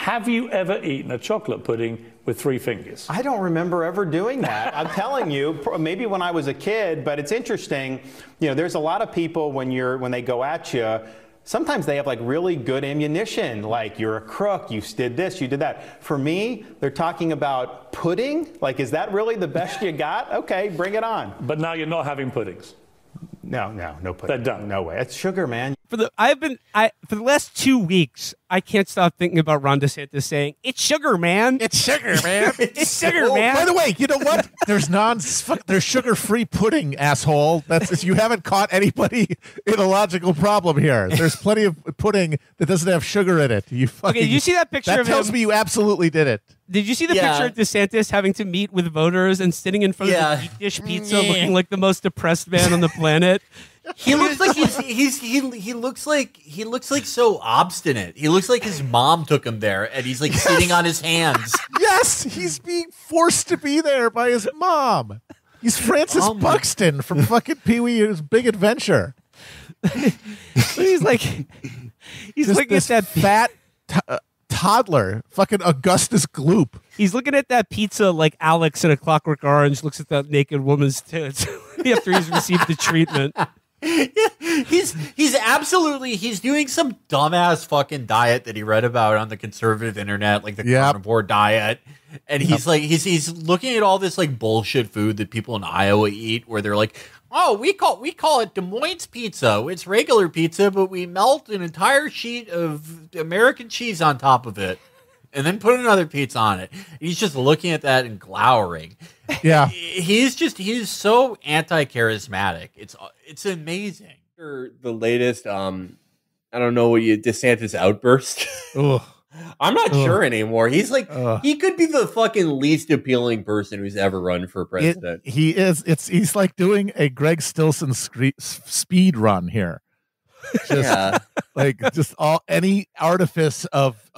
Have you ever eaten a chocolate pudding with 3 fingers? I don't remember ever doing that. I'm telling you, maybe when I was a kid, but it's interesting. You know, there's a lot of people when they go at you, sometimes they have like really good ammunition, like you're a crook, you did this, you did that. For me, they're talking about pudding. Like, is that really the best you got? Okay, bring it on. But now you're not having puddings. No pudding. They're done. No way. It's sugar, man. For the last 2 weeks, I can't stop thinking about Ron DeSantis saying, "It's sugar, man. It's sugar, man. It's sugar, man." By the way, you know what? There's sugar-free pudding, asshole. You haven't caught anybody in a logical problem here. There's plenty of pudding that doesn't have sugar in it. Okay, did you see that picture that of him? tells me you absolutely did it. Did you see the picture of DeSantis having to meet with voters and sitting in front of the deep dish pizza, looking like the most depressed man on the planet? He looks like he looks like so obstinate. He looks like his mom took him there, and he's like sitting on his hands. Yes, he's being forced to be there by his mom. He's Francis Buxton from fucking Pee-wee's Big Adventure. He's looking at that fat toddler, fucking Augustus Gloop. He's looking at that pizza like Alex in A Clockwork Orange looks at that naked woman's tits after he's received the treatment. He's doing some dumbass fucking diet that he read about on the conservative internet, like the carnivore diet. And he's looking at all this like bullshit food that people in Iowa eat, where they're like, "Oh, we call it Des Moines pizza. It's regular pizza, but we melt an entire sheet of American cheese on top of it, and then put another pizza on it." He's just looking at that and glowering. Yeah, he's so anti-charismatic. It's amazing. The latest, I don't know what DeSantis outburst. I'm not sure anymore. He's like, he could be the fucking least appealing person who's ever run for president. He is. He's like doing a Greg Stilson speed run here. Just any artifice of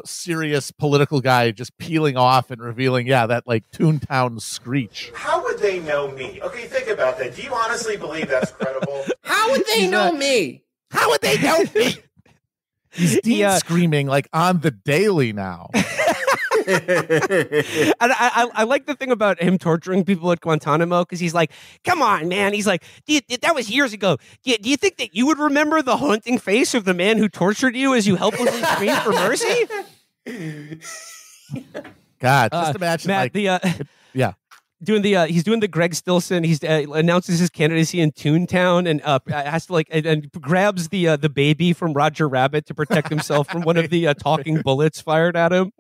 serious political guy just peeling off and revealing, that like Toontown screech. How would they know me? Okay, think about that. Do you honestly believe that's credible? How would they know me? How would they know me? He's screaming like on the daily now. And I like the thing about him torturing people at Guantanamo, because he's like, "Come on, man." He's like, that was years ago. Do you think that you would remember the haunting face of the man who tortured you as you helplessly screamed for mercy? God, just imagine Matt, he's doing the Greg Stilson. He's announces his candidacy in Toontown and has to and grabs the baby from Roger Rabbit to protect himself from one of the talking bullets fired at him.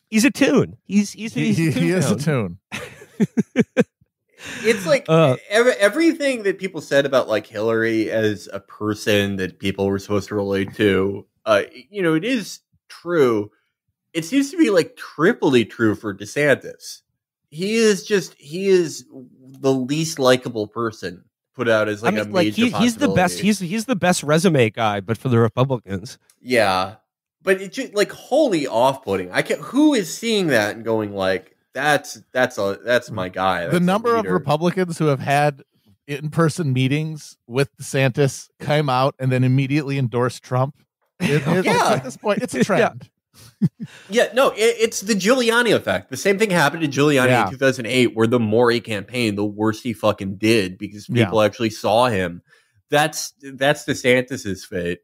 He's a toon. He is a toon. It's like everything that people said about like Hillary as a person that people were supposed to relate to. It is true. It seems to be like triply true for DeSantis. He is the least likable person put out as major possibility. He's the best. He's the best resume guy, but for the Republicans. Yeah, but it's just like wholly off-putting. Who is seeing that and going like, that's my guy. The number of Republicans who have had in-person meetings with DeSantis come out and then immediately endorse Trump. At this point, it's a trend. It's the Giuliani effect. The same thing happened to Giuliani in 2008, where the more he campaigned, the worse he fucking did, because people actually saw him. That's DeSantis's fate.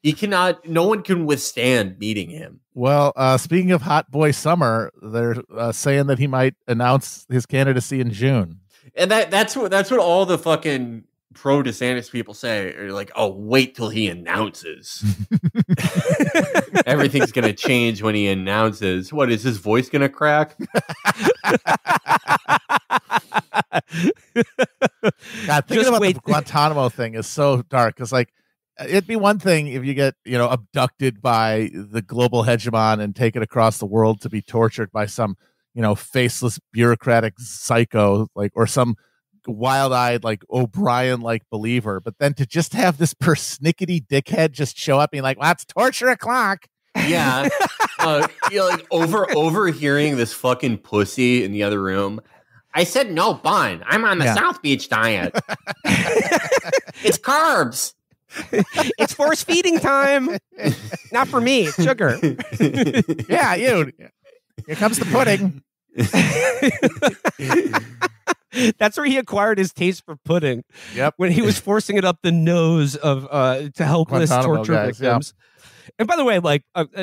No one can withstand meeting him. Well, speaking of hot boy summer, they're saying that he might announce his candidacy in June. And that's what all the fucking pro DeSantis people say, are like, "Oh, wait till he announces." Everything's gonna change when he announces. What is his voice gonna crack? God, thinking about the Guantanamo thing is so dark, because like it'd be one thing if you get abducted by the global hegemon and taken across the world to be tortured by some faceless bureaucratic psycho, like, or some wild-eyed like O'Brien like believer, but then to just have this persnickety dickhead just show up being like, "Well, it's torture o'clock." Yeah. Like overhearing this fucking pussy in the other room. "I said no bun. I'm on the South Beach diet. It's carbs." It's force feeding time. Not for me. It's sugar. Yeah, you. Here comes the pudding. That's where he acquired his taste for pudding. Yep. When he was forcing it up the nose of to helpless Guantanamo torture guys, victims. And by the way,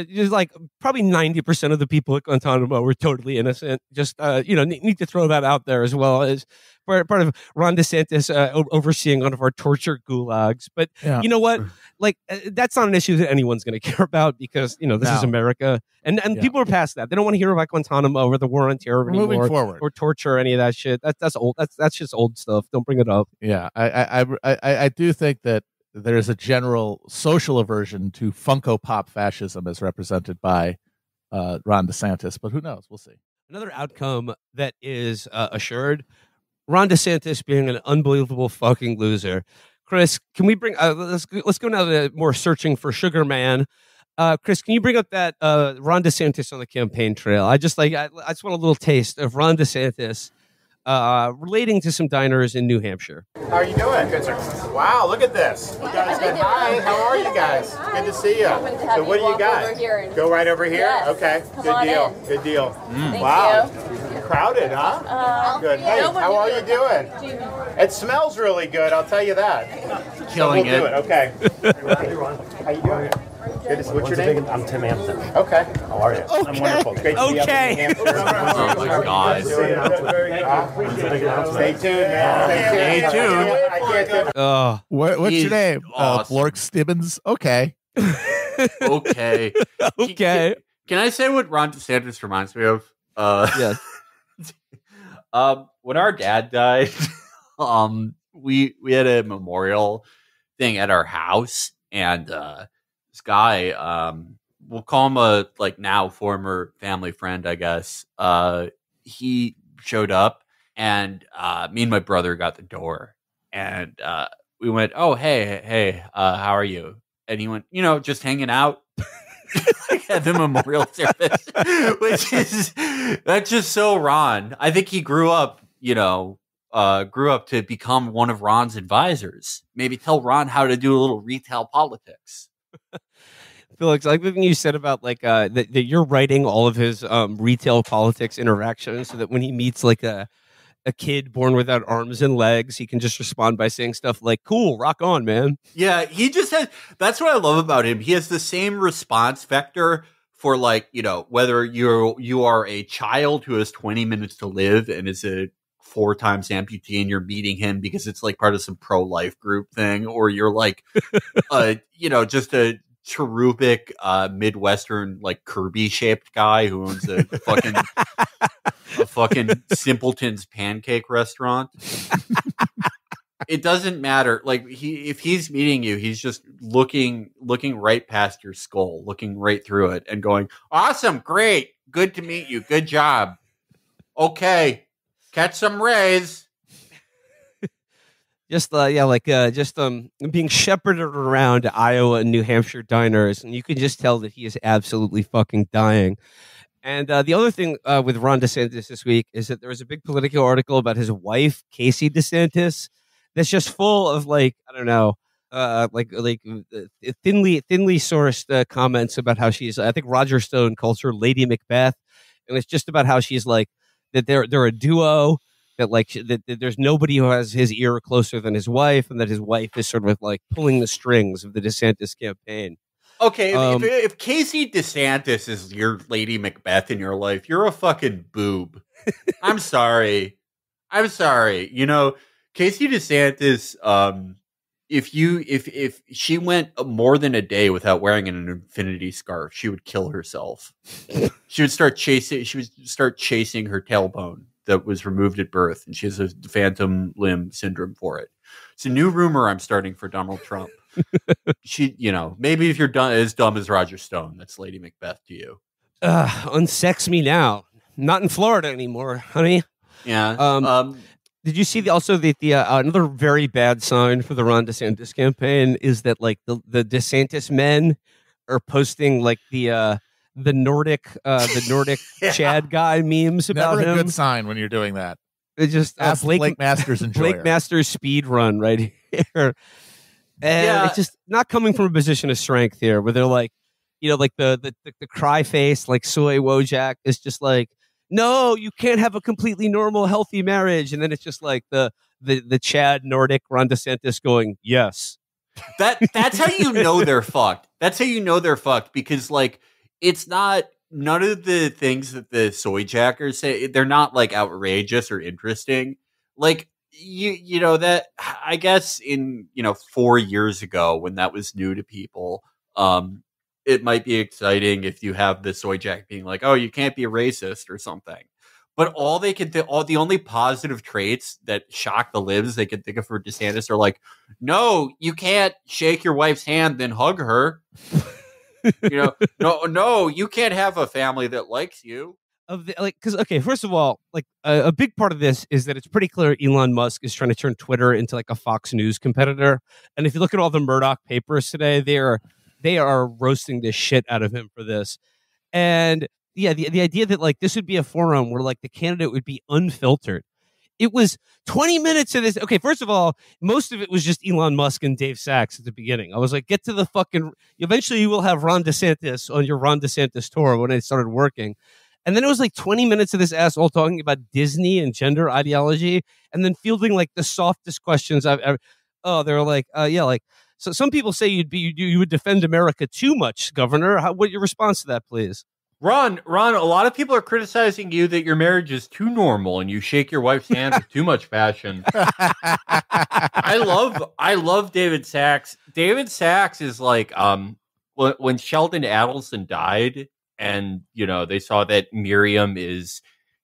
just like probably 90% of the people at Guantanamo were totally innocent. Just need to throw that out there as well as part of Ron DeSantis overseeing one of our torture gulags. But you know what? Like that's not an issue that anyone's going to care about because this is America, and people are past that. They don't want to hear about Guantanamo or the war on terror anymore, moving forward, or torture or any of that shit. That's old. That's just old stuff. Don't bring it up. Yeah, I do think that there is a general social aversion to Funko Pop fascism as represented by Ron DeSantis, but who knows? We'll see. Another outcome that is assured: Ron DeSantis being an unbelievable fucking loser. Chris, can we bring? Let's go now to more searching for Sugar Man. Chris, can you bring up that Ron DeSantis on the campaign trail? I just want a little taste of Ron DeSantis relating to some diners in New Hampshire. How are you doing? Good, sir. Wow, look at this. You guys good. Hi, how are you guys? Good to see you. So what do you got? Go right over here? Yes. Okay, good deal. In. Good deal. Thank Wow. you. Crowded, huh? Good. Hey, how are you doing? It smells really good, I'll tell you that. Killing so we'll do it. Okay. How you doing? Good. What's your name? I'm Tim Hampton. Okay. How are you? I'm wonderful. Great to be up in New Hampshire. Oh my God. Stay tuned, man. Stay tuned. I can't do What's He's your name? awesome. Blork Stibbins. Okay. Okay. Okay. Can I say what Ron DeSantis reminds me of? Yes. When our dad died, we had a memorial thing at our house, and this guy, we'll call him a now former family friend, I guess. He showed up, and me and my brother got the door, and we went, "Oh, hey, how are you?" And he went, just hanging out. At the memorial service, that's just so Ron. I think he grew up to become one of Ron's advisors. Maybe tell Ron how to do a little retail politics. Felix, like the thing you said about that you're writing all of his retail politics interactions so that when he meets a kid born without arms and legs, he can just respond by saying stuff like, "Cool, rock on, man." Yeah, he just has. That's what I love about him. He has the same response vector for whether you are a child who has 20 minutes to live and is a 4 times amputee and you're meeting him because it's part of some pro-life group thing, or you're just a cherubic Midwestern Kirby shaped guy who owns a fucking simpleton's pancake restaurant. It doesn't matter. If he's meeting you, he's just looking right past your skull, looking right through it and going, "Awesome, great, good to meet you, good job. Okay, catch some rays." Just being shepherded around Iowa and New Hampshire diners, and you can just tell that he is absolutely fucking dying. And the other thing with Ron DeSantis this week is that there was a big Politico article about his wife, Casey DeSantis, that's just full of thinly sourced comments about how she's. I think Roger Stone calls her Lady Macbeth, and it's just about how she's that they're a duo. That there's nobody who has his ear closer than his wife, and that his wife is sort of pulling the strings of the DeSantis campaign. Okay, if Casey DeSantis is your Lady Macbeth in your life, you're a fucking boob. I'm sorry. Casey DeSantis, if she went more than a day without wearing an infinity scarf, she would kill herself. She would start chasing her tailbone that was removed at birth, and she has a phantom limb syndrome for it. It's a new rumor I'm starting for Donald Trump. Maybe if you're as dumb as Roger Stone, that's Lady Macbeth to you. Unsex me now. Not in Florida anymore, honey. Yeah. Did you see another very bad sign for the Ron DeSantis campaign is that the DeSantis men are posting the Nordic yeah. Chad guy memes about Never him. a good sign when you're doing that. It's just Blake Masters enjoyer. Blake Masters speed run right here. And it's just not coming from a position of strength here, where they're like, you know, like the cry face, like Soy Wojak is just like, no, you can't have a completely normal, healthy marriage. And then it's just like the Chad Nordic Ron DeSantis going, yes. That's how you know they're fucked. That's how you know they're fucked, because like it's not, none of the things that the soy jackers say, they're not like outrageous or interesting. Like you know that, I guess in 4 years ago when that was new to people, it might be exciting if you have the soy jack being like, oh, you can't be a racist or something. But all they could the only positive traits that shock the libs they could think of for DeSantis are like, no, you can't shake your wife's hand then hug her. No, you can't have a family that likes you. Because first of all, like a big part of this is that it's pretty clear Elon Musk is trying to turn Twitter into like a Fox News competitor. And if you look at all the Murdoch papers today, they are roasting the shit out of him for this. And yeah, the idea that like this would be a forum where like the candidate would be unfiltered. It was 20 minutes of this. Okay, first of all, most of it was just Elon Musk and Dave Sachs at the beginning. I was like, get to the fucking. Eventually, you will have Ron DeSantis on your Ron DeSantis tour when it started working. And then it was like 20 minutes of this asshole talking about Disney and gender ideology, and then fielding like the softest questions I've ever. Oh, they're like, yeah, like. So some people say you would defend America too much, Governor. What your response to that, please? Ron, a lot of people are criticizing you that your marriage is too normal and you shake your wife's hand with too much passion. I love David Sachs. David Sachs is like, when Sheldon Adelson died, and they saw that Miriam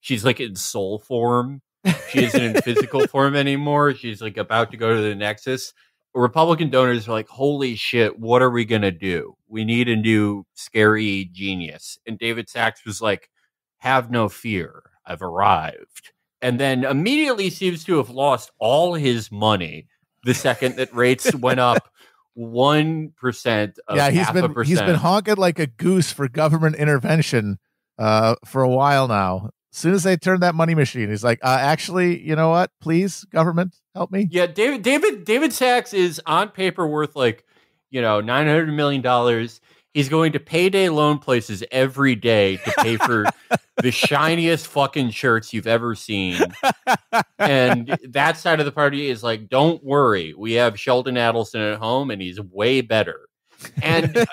she's like in soul form. She isn't in physical form anymore. She's like about to go to the Nexus. Republican donors are like, holy shit, what are we going to do? We need a new scary genius. And David Sachs was like, have no fear, I've arrived. And then immediately seems to have lost all his money the second that rates went up 1% of half a percent. He's been honking like a goose for government intervention for a while now. As soon as they turn that money machine, he's like, actually, you know what? Please, government, help me. Yeah, David Sachs is on paper worth like, $900 million. He's going to payday loan places every day to pay for the shiniest fucking shirts you've ever seen. And that side of the party is like, don't worry. We have Sheldon Adelson at home, and he's way better. And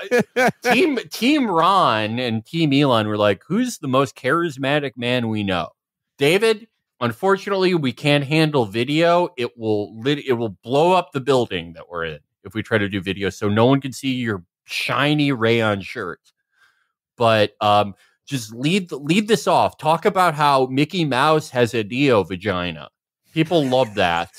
Team Ron and Team Elon were like, who's the most charismatic man we know? David, unfortunately, we can't handle video. It will blow up the building that we're in if we try to do video, so no one can see your shiny rayon shirt. But just lead this off. Talk about how Mickey Mouse has a Neo vagina. People love that.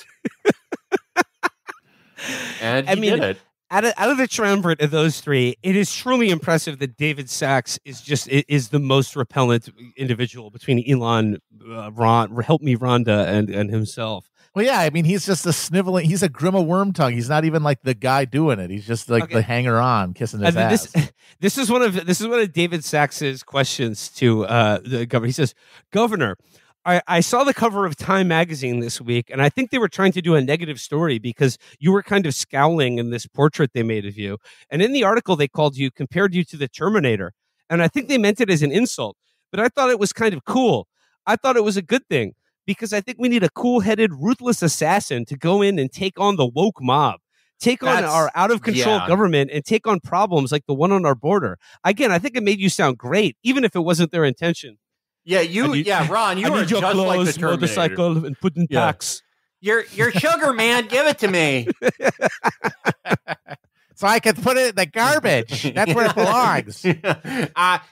And he did it. Out of the triumvirate of those three, it is truly impressive that David Sachs is the most repellent individual between Elon, help me, Rhonda, and himself. Well, yeah, I mean, he's just a sniveling. He's a grim of worm tongue. He's not even like the guy doing it. He's just like the hanger on, kissing his ass. This is one of David Sachs's questions to the governor. He says, "Governor, I saw the cover of Time magazine this week, and I think they were trying to do a negative story because you were kind of scowling in this portrait they made of you. And in the article they compared you to the Terminator. And I think they meant it as an insult. But I thought it was kind of cool. I thought it was a good thing because I think we need a cool-headed, ruthless assassin to go in and take on the woke mob. Take on our out-of-control government and take on problems like the one on our border. Again, I think it made you sound great, even if it wasn't their intention. Yeah, Ron, you are just like the Terminator. Motorcycle and put in packs. Your sugar, man, give it to me. So I can put it in the garbage. That's where it belongs.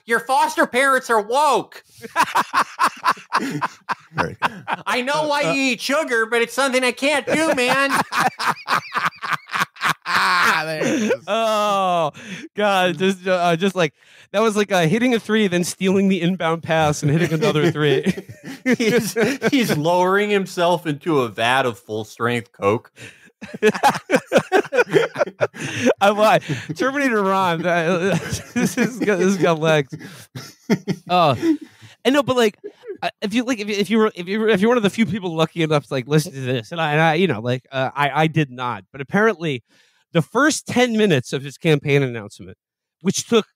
Your foster parents are woke. I know why you eat sugar, but it's something I can't do, man. Oh God! Just like that was like hitting a three, then stealing the inbound pass and hitting another three. he's lowering himself into a vat of full strength Coke. I lied. Terminator Ron. This has got legs. Oh, I know, but like, if you're one of the few people lucky enough to like listen to this, and I did not, but apparently The first 10 minutes of his campaign announcement, which took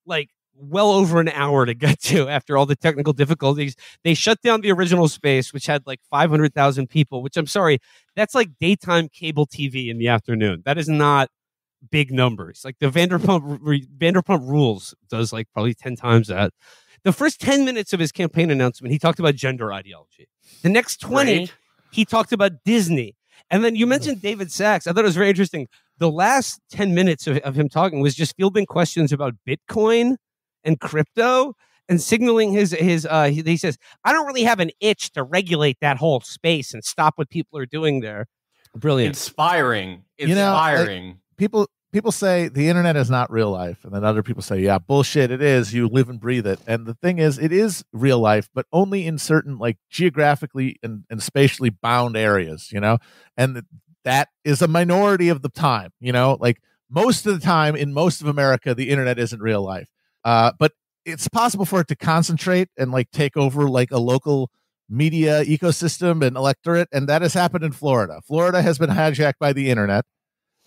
like well over an hour to get to after all the technical difficulties, they shut down the original space, which had like 500,000 people, which I'm sorry, that's like daytime cable TV in the afternoon. That is not big numbers. Like the Vanderpump Rules does like probably 10 times that. The first 10 minutes of his campaign announcement, he talked about gender ideology. The next 20, he talked about Disney. And then you mentioned David Sachs. I thought it was very interesting. The last 10 minutes of him talking was just fielding questions about Bitcoin and crypto and signaling he says, I don't really have an itch to regulate that whole space and stop what people are doing there. Brilliant. Inspiring. People say the internet is not real life, and then other people say, yeah, bullshit, it is. You live and breathe it. And the thing is, it is real life, but only in certain like geographically and spatially bound areas, and that is a minority of the time, like most of the time in most of America, the internet isn't real life. But it's possible for it to concentrate and like take over like a local media ecosystem and electorate. And that has happened in Florida. Florida has been hijacked by the internet.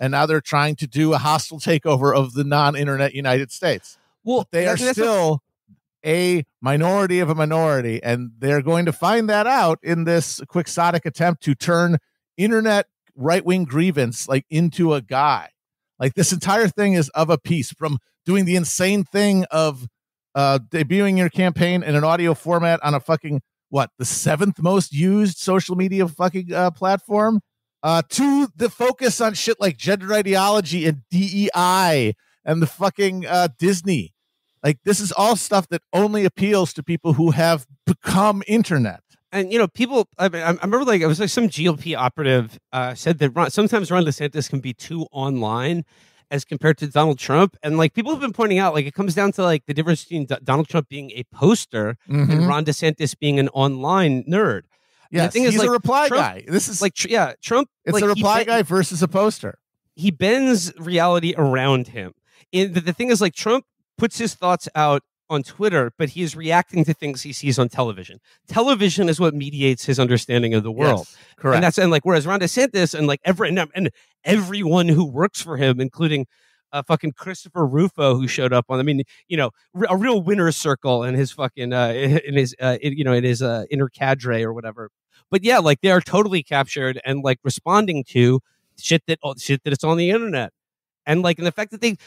And now they're trying to do a hostile takeover of the non-internet United States. Well, but they are still a minority of a minority, and they're going to find that out in this quixotic attempt to turn internet right-wing grievance like into a guy. Like this entire thing is of a piece from doing the insane thing of debuting your campaign in an audio format on a fucking the 7th most used social media fucking platform. To the focus on shit like gender ideology and DEI and the fucking Disney. Like, this is all stuff that only appeals to people who have become internet. And, people, I remember like, it was like some GOP operative said that sometimes Ron DeSantis can be too online as compared to Donald Trump. And like, people have been pointing out, like, it comes down to like the difference between Donald Trump being a poster and Ron DeSantis being an online nerd. Yes, he's like, a reply Trump, guy. This is like, Trump. It's like, a reply guy versus a poster. He bends reality around him. The thing is, like, Trump puts his thoughts out on Twitter, but he is reacting to things he sees on television. Television is what mediates his understanding of the world. Yes, correct. And whereas Ron DeSantis and like everyone who works for him, including fucking Christopher Rufo, who showed up on, a real winner's circle in his fucking in his inner cadre or whatever. But yeah, like they are totally captured and like responding to shit that it's on the internet. And like, and the fact that they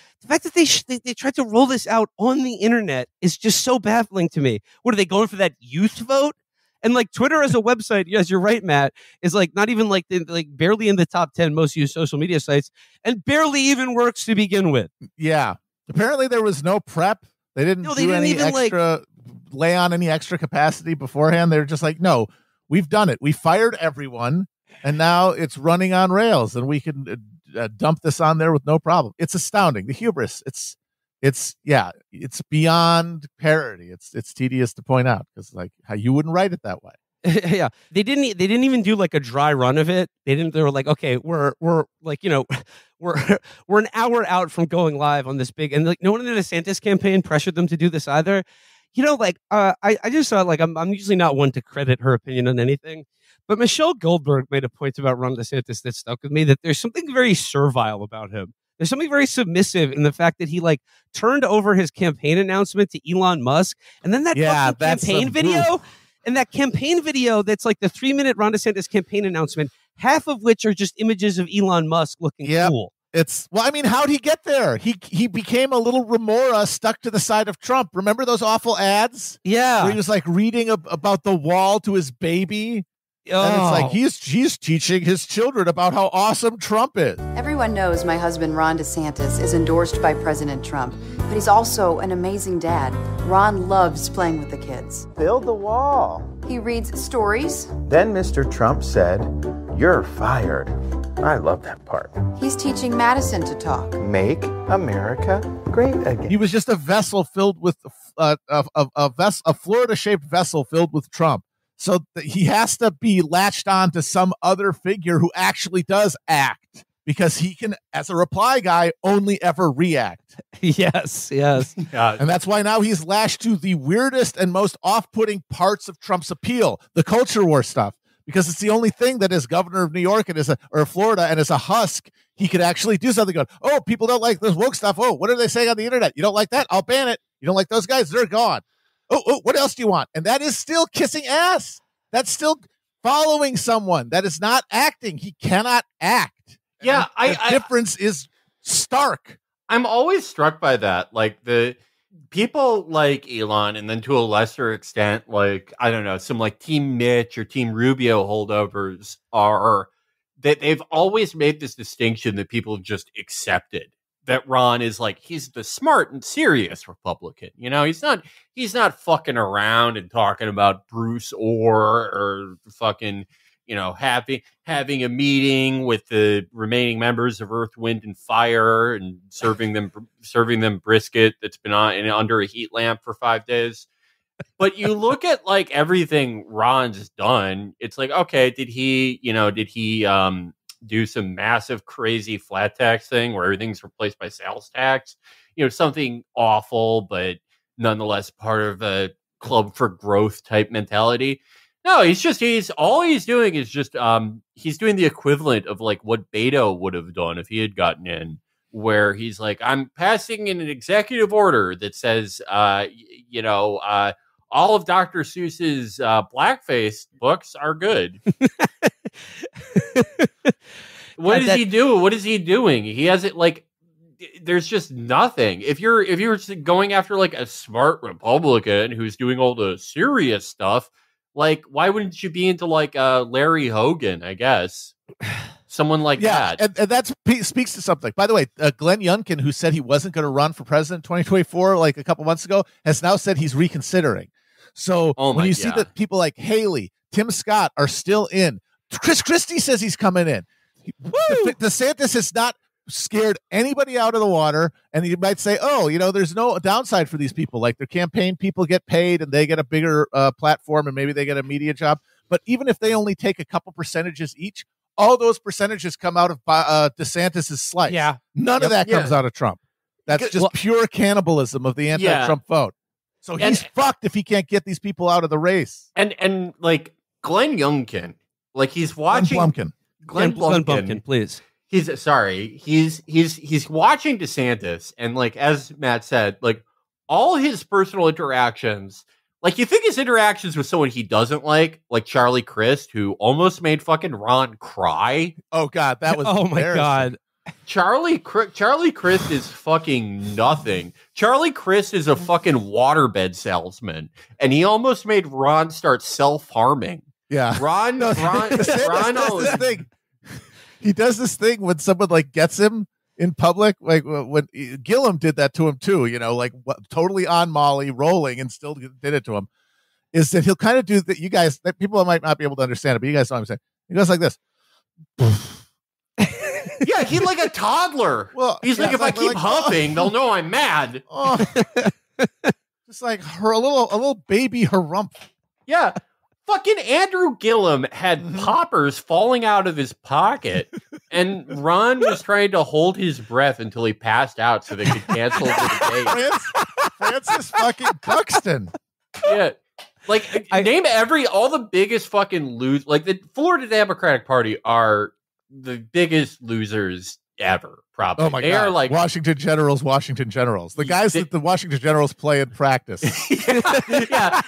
tried to roll this out on the internet is just so baffling to me. What are they going for, that youth vote? And like Twitter as a website, yes, you're right, Matt, is like not even like barely in the top 10 most used social media sites, and barely even works to begin with. Yeah, apparently there was no prep. They didn't do any extra, lay on any extra capacity beforehand. They're just like, no, we've done it. We fired everyone, and now it's running on rails, and we can dump this on there with no problem. It's astounding. The hubris. It's beyond parody. It's tedious to point out because like how you wouldn't write it that way. Yeah, they didn't even do like a dry run of it. They were like, okay, we're like, we're an hour out from going live on this big, and like no one in the DeSantis campaign pressured them to do this either. I just thought, like, I'm usually not one to credit her opinion on anything, but Michelle Goldberg made a point about Ron DeSantis that stuck with me, that there's something very servile about him. There's something very submissive in the fact that he like turned over his campaign announcement to Elon Musk, and then that campaign video, and that campaign video that's like the 3-minute Ron DeSantis campaign announcement, half of which are just images of Elon Musk looking cool. How'd he get there? He became a little remora stuck to the side of Trump. Remember those awful ads? Yeah. Where he was like reading about the wall to his baby. Oh. And it's like he's teaching his children about how awesome Trump is. Everyone knows my husband, Ron DeSantis, is endorsed by President Trump, but he's also an amazing dad. Ron loves playing with the kids. Build the wall. He reads stories. Then Mr. Trump said, "You're fired." I love that part. He's teaching Madison to talk. Make America great again. He was just a vessel filled with a Florida-shaped vessel filled with Trump. So he has to be latched on to some other figure who actually does act, because he can, as a reply guy, only ever react. Yes. And that's why now he's lashed to the weirdest and most off-putting parts of Trump's appeal, the culture war stuff, because it's the only thing that, as governor of New York and or Florida and as a husk, he could actually do something good. Oh, people don't like this woke stuff. Oh, what are they saying on the internet? You don't like that? I'll ban it. You don't like those guys? They're gone. Oh, what else do you want? And that is still kissing ass. That's still following someone. That is not acting. He cannot act. Yeah, the difference is stark. I'm always struck by that. Like the people like Elon, and then to a lesser extent, like, I don't know, some like Team Mitch or Team Rubio holdovers are that they've always made this distinction that people have just accepted. That Ron is like, he's the smart and serious Republican. You know, he's not fucking around and talking about Bruce Orr or fucking, you know, having a meeting with the remaining members of Earth, Wind, and Fire and serving them brisket that's been under a heat lamp for 5 days. But you look at like everything Ron's done, it's like, okay, did he do some massive crazy flat tax thing where everything's replaced by sales tax? You know, something awful, but nonetheless part of a club for growth type mentality. No, he's doing the equivalent of like what Beto would have done if he had gotten in, where he's like, I'm passing in an executive order that says, all of Dr. Seuss's blackface books are good. What does he do? What is he doing? He has it like, there's just nothing. If you're going after like a smart Republican who's doing all the serious stuff, like, why wouldn't you be into like Larry Hogan, I guess? Someone like that. And that speaks to something. By the way, Glenn Youngkin, who said he wasn't going to run for president in 2024 like a couple months ago, has now said he's reconsidering. So when you see that people like Haley, Tim Scott are still in, Chris Christie says he's coming in. DeSantis has not scared anybody out of the water, and you might say, oh, you know, there's no downside for these people. Like, their campaign people get paid and they get a bigger platform and maybe they get a media job. But even if they only take a couple percentages each, all those percentages come out of DeSantis's slice. Yeah. None of that comes out of Trump. That's just pure cannibalism of the anti-Trump vote. So he's fucked if he can't get these people out of the race. And like Glenn Youngkin, like he's watching Glenn Blumpkin, please. He's watching DeSantis, and like, as Matt said, like all his personal interactions, like you think his interactions with someone he doesn't like Charlie Crist, who almost made fucking Ron cry. Oh God, that was my God. Charlie Crist is fucking nothing. Charlie Crist is a fucking waterbed salesman, and he almost made Ron start self-harming. Yeah, Ron does this thing. He does this thing when someone like gets him in public, like when Gillum did that to him too. You know, like totally on Molly, rolling, and still did it to him. Is that he'll kind of do that? You guys, that people might not be able to understand it, but you guys know what I'm saying. He goes like this. Yeah, he's like a toddler. Well, he's like, if I keep huffing, they'll know I'm mad. Just like a little baby harumph. Yeah. Fucking Andrew Gillum had poppers falling out of his pocket, and Ron was trying to hold his breath until he passed out so they could cancel the debate. Francis fucking Buxton. Yeah. Like, name all the biggest fucking losers. Like, the Florida Democratic Party are the biggest losers ever, probably. Oh my God. Are like Washington Generals. The guys that the Washington Generals play in practice. Yeah.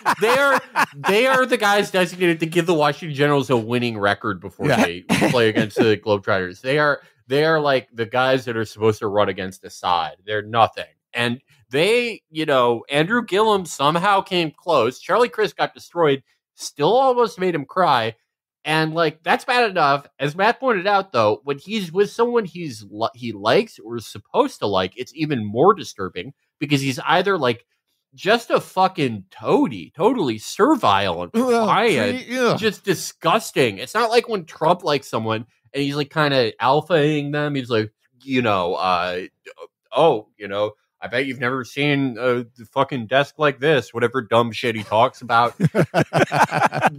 They are the guys designated to give the Washington Generals a winning record before they play against the Globetrotters. They are like the guys that are supposed to run against the side. They're nothing. And they, you know, Andrew Gillum somehow came close. Charlie Crist got destroyed, still almost made him cry. And like, that's bad enough. As Matt pointed out, though, when he's with someone he likes or is supposed to like, it's even more disturbing because he's either like just a fucking toady, totally servile and quiet, just disgusting. It's not like when Trump likes someone and he's like kind of alphaing them. He's like, I bet you've never seen a fucking desk like this, whatever dumb shit he talks about.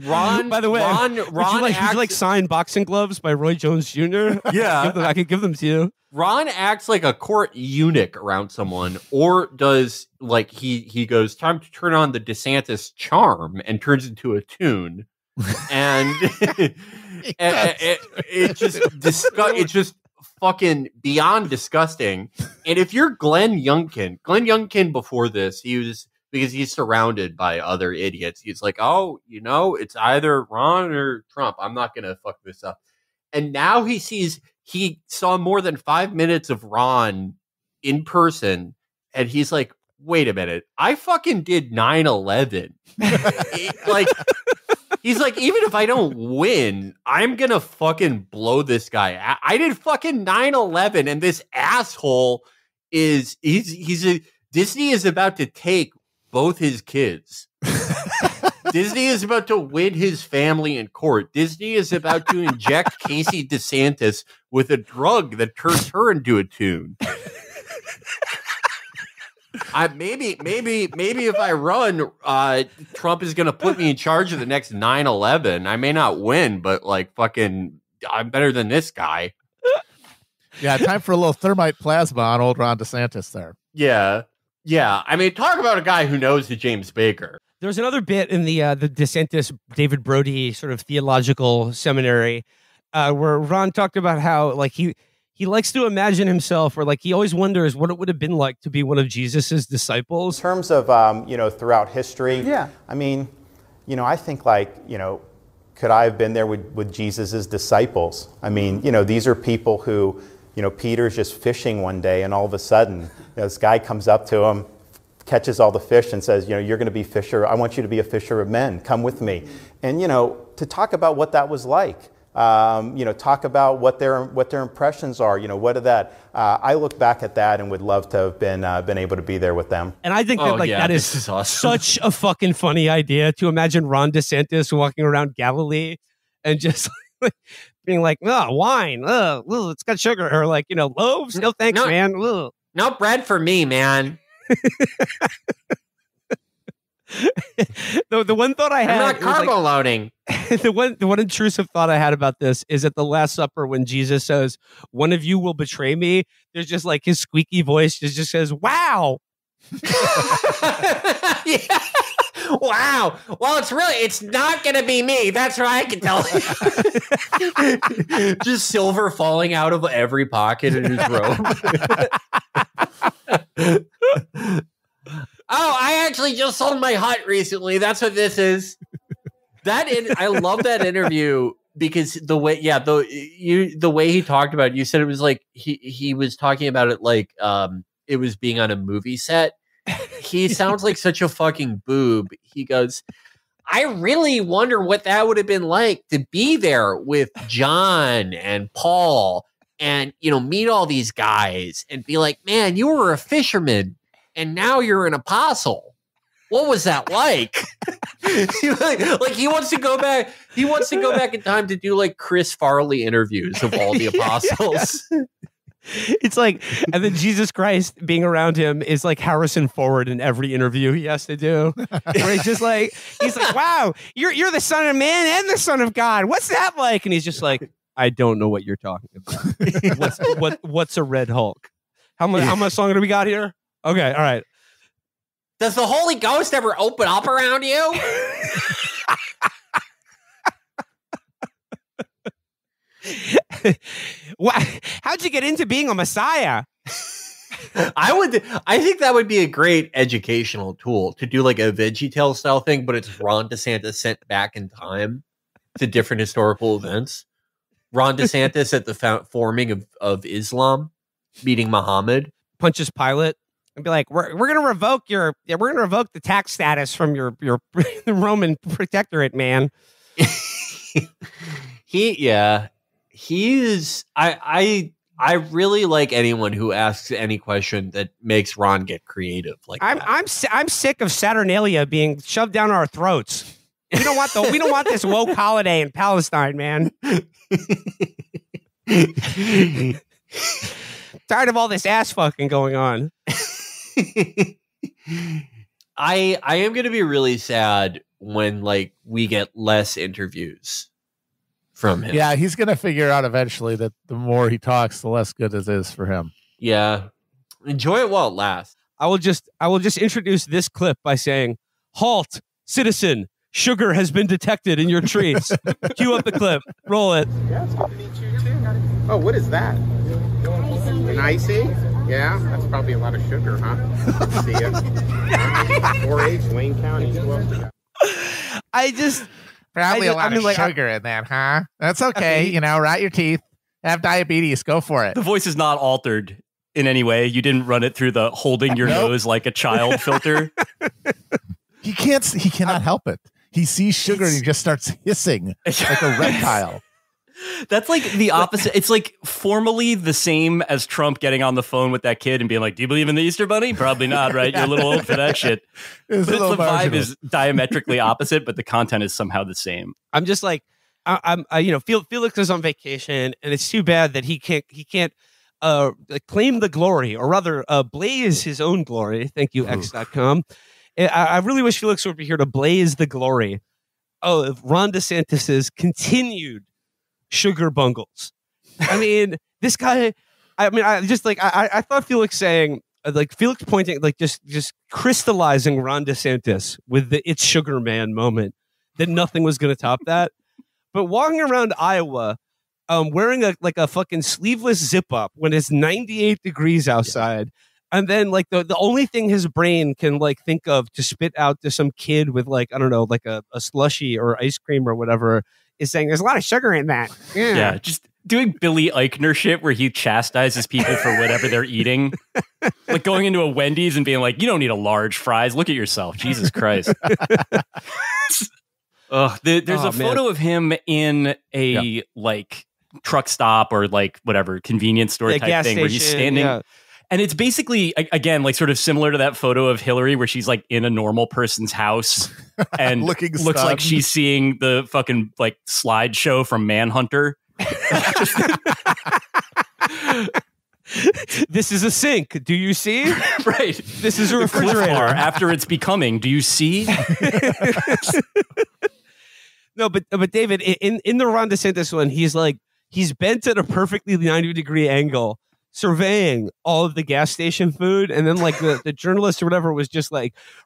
Ron, by the way, Ron would you like sign boxing gloves by Roy Jones Jr.? Yeah. I could give them to you. Ron acts like a court eunuch around someone, or does like he goes, time to turn on the DeSantis charm, and turns into a tune. And it just fucking beyond disgusting. And if you're Glenn Youngkin before this, because he's surrounded by other idiots. He's like, oh, it's either Ron or Trump. I'm not going to fuck this up. And now he saw more than 5 minutes of Ron in person. And he's like, wait a minute. I fucking did 9/11. Like, he's like, even if I don't win, I'm going to fucking blow this guy. I did fucking 9/11. And this asshole Disney is about to take both his kids. Disney is about to win his family in court. Disney is about to inject Casey DeSantis with a drug that turns her into a tune. Maybe if I run, Trump is going to put me in charge of the next 9/11. I may not win, but like fucking, I'm better than this guy. Yeah, time for a little thermite plasma on old Ron DeSantis there. Yeah. Yeah, I mean, talk about a guy who knows the James Baker. There's another bit in the DeSantis David Brody sort of theological seminary where Ron talked about how like he likes to imagine himself, or like he always wonders what it would have been like to be one of Jesus's disciples. In terms of throughout history, yeah. I mean, I think like could I have been there with Jesus's disciples? I mean, these are people who. Peter's just fishing one day, and all of a sudden, this guy comes up to him, catches all the fish, and says, you're going to be fisher. I want you to be a fisher of men. Come with me. And, to talk about what that was like, talk about what their impressions are. What did that? I look back at that and would love to have been able to be there with them. And I think that is awesome. Such a fucking funny idea to imagine Ron DeSantis walking around Galilee and just being like, oh, wine, it's got sugar, or like, loaves, no thanks, man. Ugh. No bread for me, man. The one thought I had, I'm not carbo loading. the one intrusive thought I had about this is at the Last Supper when Jesus says, "One of you will betray me." There's just like his squeaky voice just says, "Wow." Yeah. Wow. Well, it's not going to be me. That's what I can tell you. Just silver falling out of every pocket in his robe. Oh, I actually just sold my hut recently. That's what this is. I love that interview because the way he talked about it, you said it was like he was talking about it like it was being on a movie set. He sounds like such a fucking boob. He goes, I really wonder what that would have been like to be there with John and Paul and, meet all these guys and be like, man, you were a fisherman and now you're an apostle. What was that like? Like he wants to go back. He wants to go back in time to do like Chris Farley interviews of all the apostles. Yeah. It's like, and then Jesus Christ being around him is like Harrison Ford in every interview he has to do. Where he's like, wow, you're the Son of Man and the Son of God. What's that like? And he's just like, I don't know what you're talking about. What's a Red Hulk? How much longer do we got here? Okay, all right. Does the Holy Ghost ever open up around you? How'd you get into being a Messiah? I think that would be a great educational tool to do like a VeggieTale style thing, but it's Ron DeSantis sent back in time to different historical events. Ron DeSantis at the forming of Islam, meeting Muhammad, punches Pilate and be like, we're gonna revoke the tax status from your Roman protectorate, man. I really like anyone who asks any question that makes Ron get creative. Like I'm sick of Saturnalia being shoved down our throats. We don't want this woke holiday in Palestine, man. Tired of all this ass fucking going on. I am going to be really sad when like we get less interviews from him. Yeah, he's going to figure out eventually that the more he talks, the less good it is for him. Yeah. Enjoy it while it lasts. I will just introduce this clip by saying, "Halt, citizen. Sugar has been detected in your treats. Cue up the clip. Roll it. Yeah, it's good to meet you too. Oh, what is that? An icy? Yeah, that's probably a lot of sugar, huh? See ya. 4H, Wayne County. Who else we got? Probably a lot of sugar in that, huh? That's okay. You know, rot your teeth. Have diabetes. Go for it. The voice is not altered in any way. You didn't run it through the holding your nose like a child filter. He cannot help it. He sees sugar and he just starts hissing like a reptile. That's like the opposite. It's like formally the same as Trump getting on the phone with that kid and being like, "Do you believe in the Easter Bunny?" Probably not, right? You're a little old for that shit. But the vibe is diametrically opposite, but the content is somehow the same. I'm just like, Felix is on vacation, and it's too bad that he can't claim the glory, or rather, blaze his own glory. Thank you, X.com. I really wish Felix would be here to blaze the glory of Ron DeSantis's continued sugar bungles. I mean, this guy. I mean, I thought Felix saying Felix pointing just crystallizing Ron DeSantis with the "it's sugar man" moment, that nothing was going to top that. But walking around Iowa, wearing a fucking sleeveless zip up when it's 98 degrees outside. And then the only thing his brain can think of to spit out to some kid with a slushie or ice cream or whatever is saying there's a lot of sugar in that. Yeah, just doing Billy Eichner shit where he chastises people for whatever they're eating. Like going into a Wendy's and being like, "You don't need a large fries. Look at yourself. Jesus Christ." There's a photo of him in a truck stop or whatever convenience store type thing station, where he's standing. Yeah. And it's basically, again, sort of similar to that photo of Hillary where she's in a normal person's house and looks like she's seeing the fucking slideshow from Manhunter. This is a sink. Do you see? Right. This is a refrigerator. Bar after it's becoming. Do you see? No, but David, in the Ron DeSantis one, he's bent at a perfectly 90-degree angle, surveying all of the gas station food, and then the journalist or whatever was just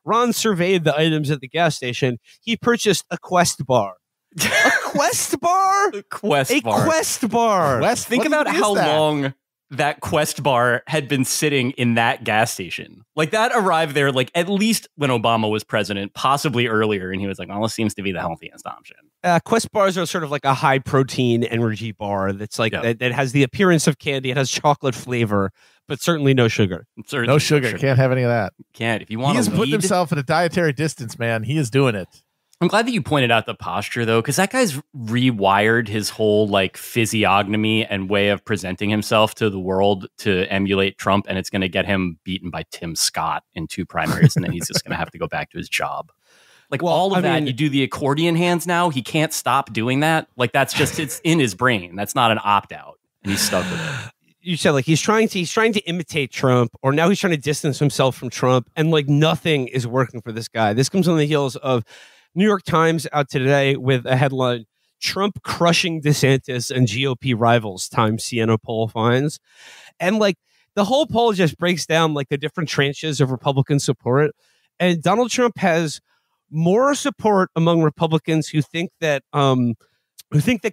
Ron surveyed the items at the gas station. He purchased a Quest bar. A Quest bar? A Quest bar. Think about how long that Quest bar had been sitting in that gas station. That arrived there at least when Obama was president, possibly earlier, and he was like, "Well, this seems to be the healthiest option." Quest bars are sort of a high protein energy bar that's that has the appearance of candy. It has chocolate flavor, but certainly no sugar. No sugar. Can't have any of that. Can't. If you want, he has put himself at a dietary distance, man. He is doing it. I'm glad that you pointed out the posture, though, because that guy's rewired his whole physiognomy and way of presenting himself to the world to emulate Trump, and it's going to get him beaten by Tim Scott in 2 primaries, and then he's just going to have to go back to his job. You do the accordion hands now. He can't stop doing that. That's just it's in his brain. That's not an opt out, and he's stuck with it. You said he's trying to imitate Trump, or now he's trying to distance himself from Trump, and nothing is working for this guy. This comes on the heels of New York Times out today with a headline: Trump crushing DeSantis and GOP rivals, Times Siena poll finds. And the whole poll just breaks down the different tranches of Republican support. And Donald Trump has more support among Republicans who think that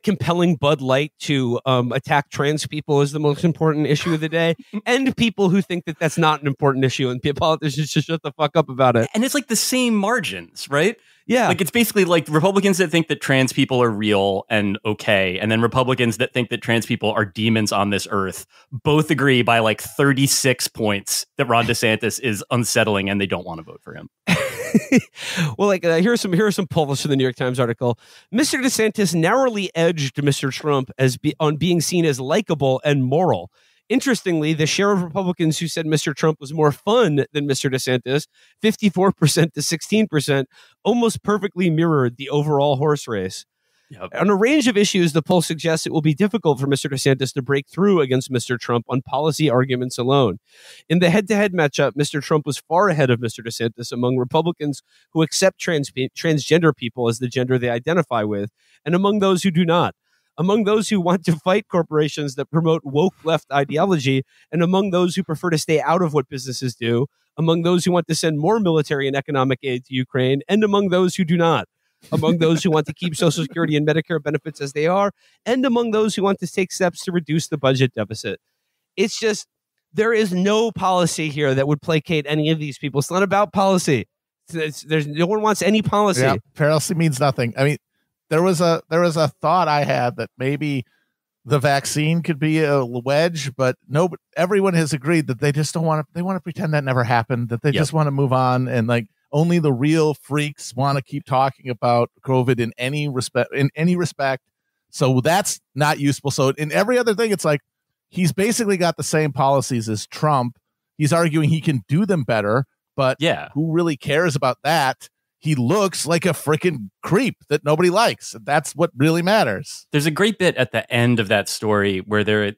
compelling Bud Light to attack trans people is the most important issue of the day, and people who think that that's not an important issue, and politicians should shut the fuck up about it. And it's the same margins, right? Yeah. It's basically Republicans that think that trans people are real and okay, and then Republicans that think that trans people are demons on this earth both agree by 36 points that Ron DeSantis is unsettling and they don't want to vote for him. Well, here are some polls from the New York Times article. Mr. DeSantis narrowly edged Mr. Trump on being seen as likable and moral. Interestingly, the share of Republicans who said Mr. Trump was more fun than Mr. DeSantis, 54% to 16%, almost perfectly mirrored the overall horse race. Yep. On a range of issues, the poll suggests it will be difficult for Mr. DeSantis to break through against Mr. Trump on policy arguments alone. In the head-to-head matchup, Mr. Trump was far ahead of Mr. DeSantis among Republicans who accept transgender people as the gender they identify with, and among those who do not. Among those who want to fight corporations that promote woke left ideology, and among those who prefer to stay out of what businesses do, among those who want to send more military and economic aid to Ukraine, and among those who do not. among those who want to keep Social Security and Medicare benefits as they are, and among those who want to take steps to reduce the budget deficit. It's just, there is no policy here that would placate any of these people. It's not about policy. There's no one wants any policy. Yeah, policy means nothing. I mean, there was a thought I had that maybe the vaccine could be a wedge, but no, everyone has agreed that they just don't want to. They want to pretend that never happened. That they just want to move on, and like only the real freaks want to keep talking about COVID in any respect. So that's not useful. So in every other thing, it's like he's basically got the same policies as Trump. He's arguing he can do them better, but who really cares about that? He looks like a freaking creep that nobody likes. That's what really matters. There's a great bit at the end of that story where they're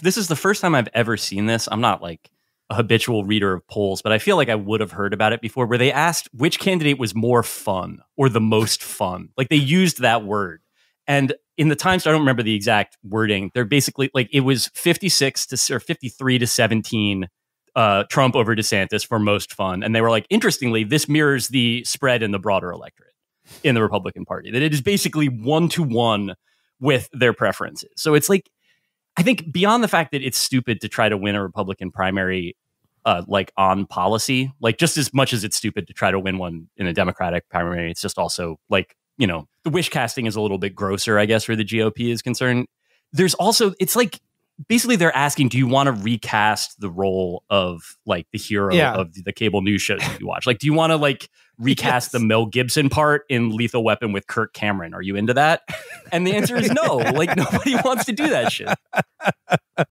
this is the first time I've ever seen this. I'm not like a habitual reader of polls, but I feel like I would have heard about it before, where they asked which candidate was more fun or the most fun. Like they used that word. And in the Times, I don't remember the exact wording. They're basically like, it was 53 to 17 Trump over DeSantis for most fun. And they were like, interestingly, this mirrors the spread in the broader electorate in the Republican Party, that it is basically 1-to-1 with their preferences. So it's like, I think beyond the fact that it's stupid to try to win a Republican primary, like on policy, like just as much as it's stupid to try to win one in a Democratic primary, it's just also like, you know, the wish casting is a little bit grosser, I guess, where the GOP is concerned. There's also, it's like, basically they're asking, do you want to recast the role of like the hero of the cable news shows that you watch? Like, do you want to like recast the Mel Gibson part in Lethal Weapon with Kirk Cameron? Are you into that? And the answer is no. Like, nobody wants to do that shit.